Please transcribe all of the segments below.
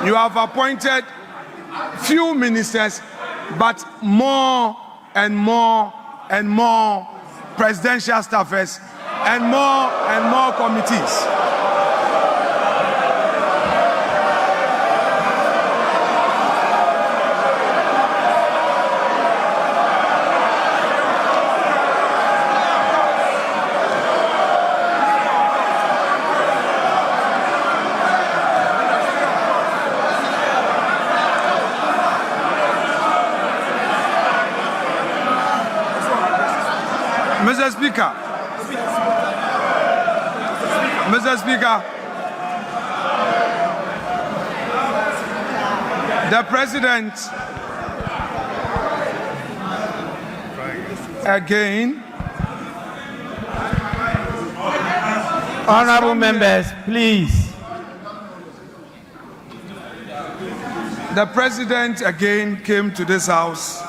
You have appointed few ministers, but more and more and more presidential staffers and more committees. Mr. Speaker, the President again. Honorable members, please. The President again came to this house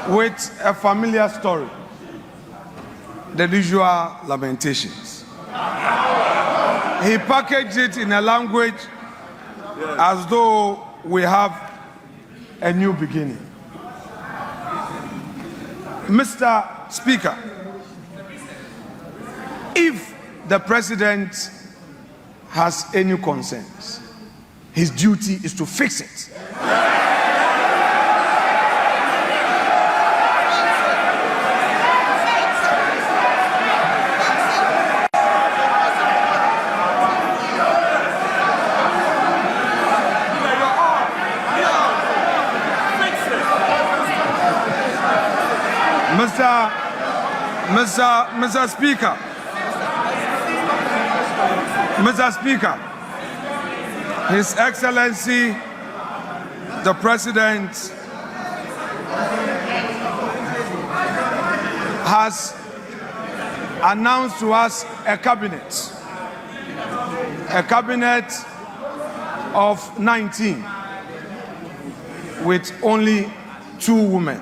with a familiar story. The usual lamentations. He packaged it in a language as though we have a new beginning. Mr. Speaker, if the President has any concerns, his duty is to fix it. Mr. Speaker, His Excellency, the President, has announced to us a cabinet of 19 with only 2 women.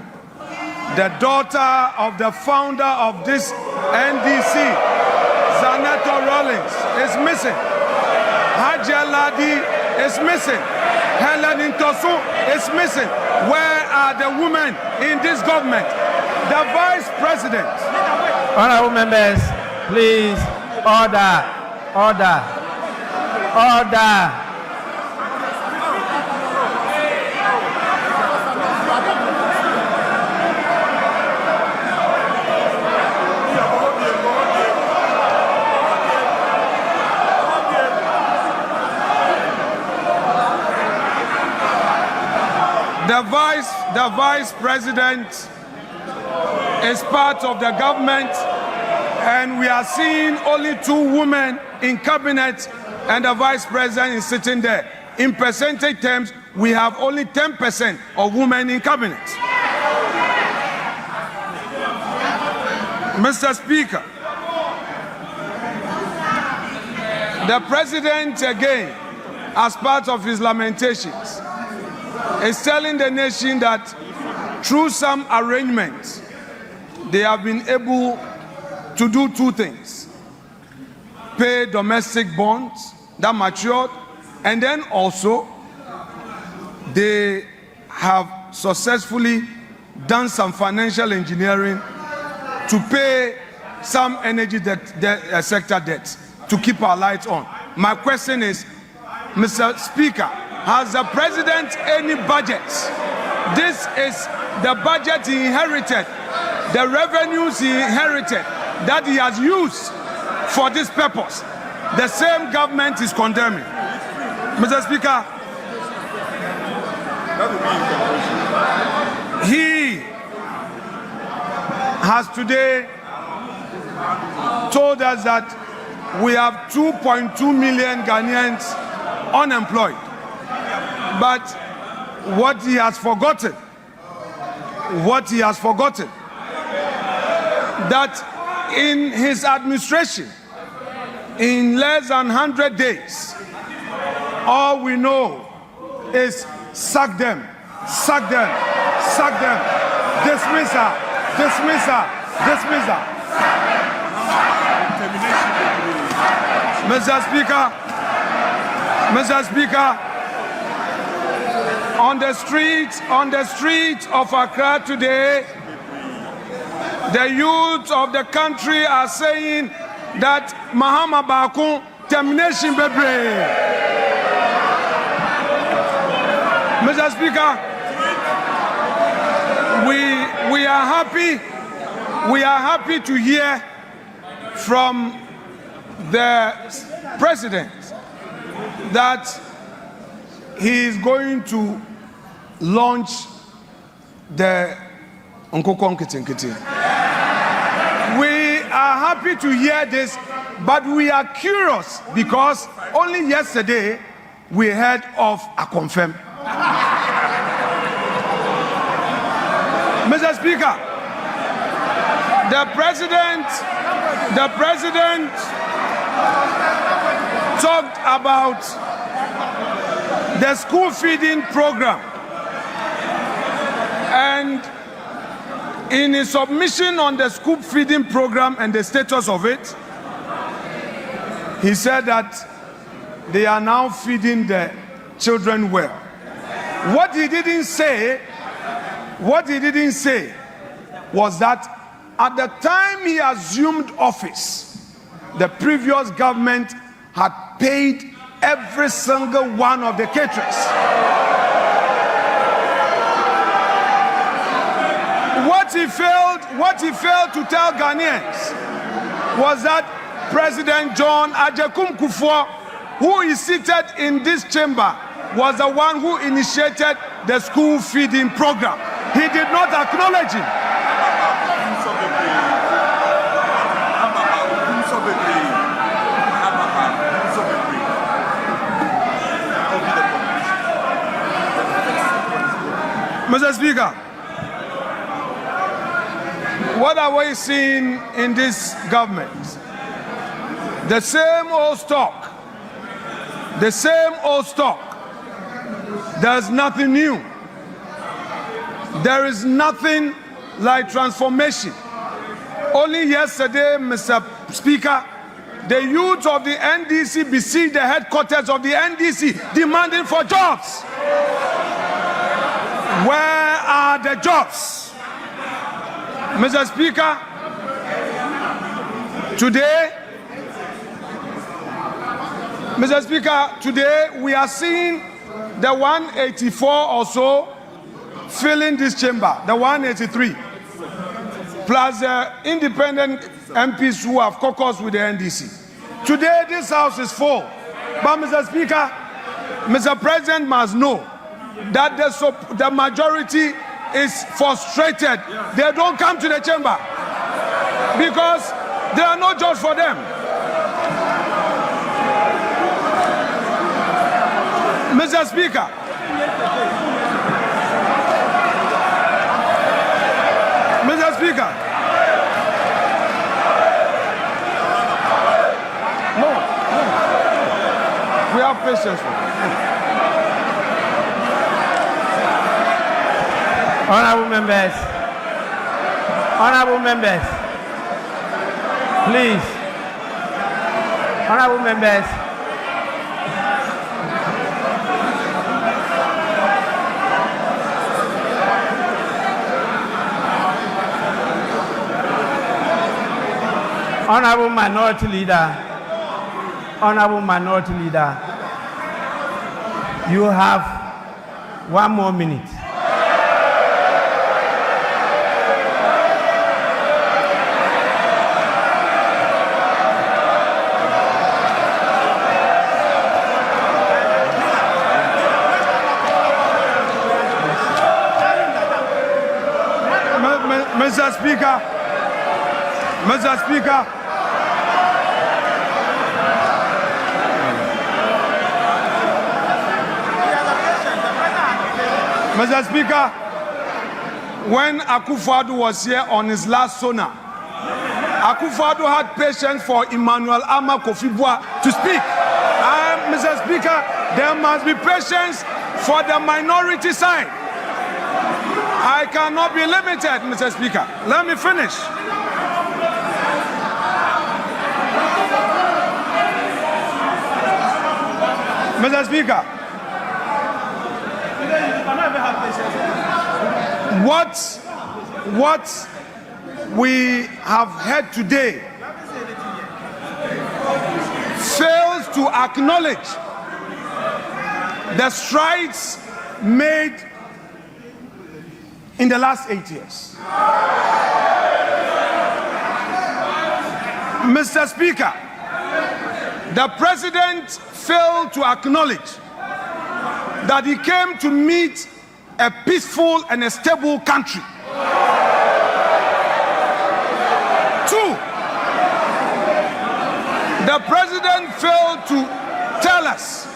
The daughter of the founder of this NDC, Zaneto Rawlings, is missing. Haja Ladi is missing. Helen Intosu is missing. Where are the women in this government? The Vice President. Honorable members, please, order. The Vice President is part of the government, and we are seeing only 2 women in cabinet, and the Vice President is sitting there. In percentage terms, we have only 10% of women in cabinet. Mr. Speaker, the President again, as part of his lamentations, is telling the nation that through some arrangements, they have been able to do 2 things. Pay domestic bonds that matured, and then also they have successfully done some financial engineering to pay some energy sector debts to keep our lights on. My question is, Mr. Speaker, has the President any budget? This is the budget he inherited, the revenues he inherited that he has used for this purpose. The same government is condemning. Mr. Speaker, he has today told us that we have 2.2 million Ghanaians unemployed. But what he has forgotten, that in his administration, in less than 100 days, all we know is sack them, dismiss her. Mr. Speaker, On the streets of Accra today, the youth of the country are saying that Mahama Bakun termination bebre. Mr. Speaker, we are happy to hear from the president that he is going to launch the Nkokon Kitinkiti. We are happy to hear this, but we are curious because only yesterday we heard of a confirm. Mr. Speaker, the president talked about the school feeding program, and in his submission on the school feeding program and the status of it, he said that they are now feeding the children well. What he didn't say was that at the time he assumed office, the previous government had paid every single one of the caterers. What he failed to tell Ghanaians was that President John Ajekum Kufuor, who is seated in this chamber, was the one who initiated the school feeding program. He did not acknowledge him. Mr. Speaker, what are we seeing in this government? The same old stock. The same old stock. There's nothing new. There is nothing like transformation. Only yesterday, Mr. Speaker, the youth of the NDC besieged the headquarters of the NDC demanding for jobs. Where are the jobs? Mr. Speaker, today we are seeing the 184 or so filling this chamber, the 183, plus the independent MPs who have caucused with the NDC. Today this house is full, but Mr. Speaker, Mr. President must know that the majority is frustrated. They don't come to the chamber because there are no jobs for them. Mr. Speaker, no, we have patience. Honorable members, please. Honorable members, Honorable Minority Leader, you have 1 more minute. Mr. Speaker, when Akufo-Addo was here on his last sonar, Akufo-Addo had patience for Emmanuel Ama Kofi-Boa to speak. Mr. Speaker, there must be patience for the minority side. I cannot be limited, Mr. Speaker. Let me finish. Mr. Speaker, what we have heard today fails to acknowledge the strides made in the last 8 years. Mr. Speaker, the president failed to acknowledge that he came to meet a peaceful and a stable country. 2, the president failed to tell us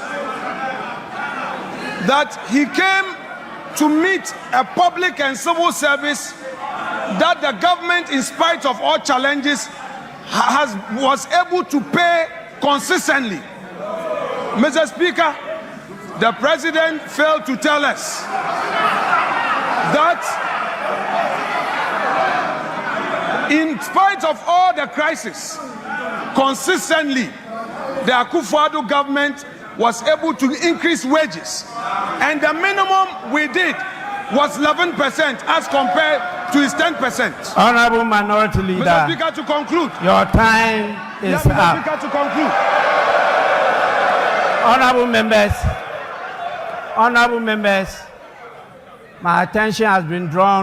that he came to meet a public and civil service that the government, in spite of all challenges, was able to pay consistently. Mr. Speaker, the president failed to tell us that in spite of all the crisis, consistently, the Akufo-Addo government was able to increase wages. And the minimum we did was 11% as compared to his 10%. Honorable Minority Leader. Mr. Speaker, to conclude. Your time is Mr. up. Speaker, to conclude. Honorable members, my attention has been drawn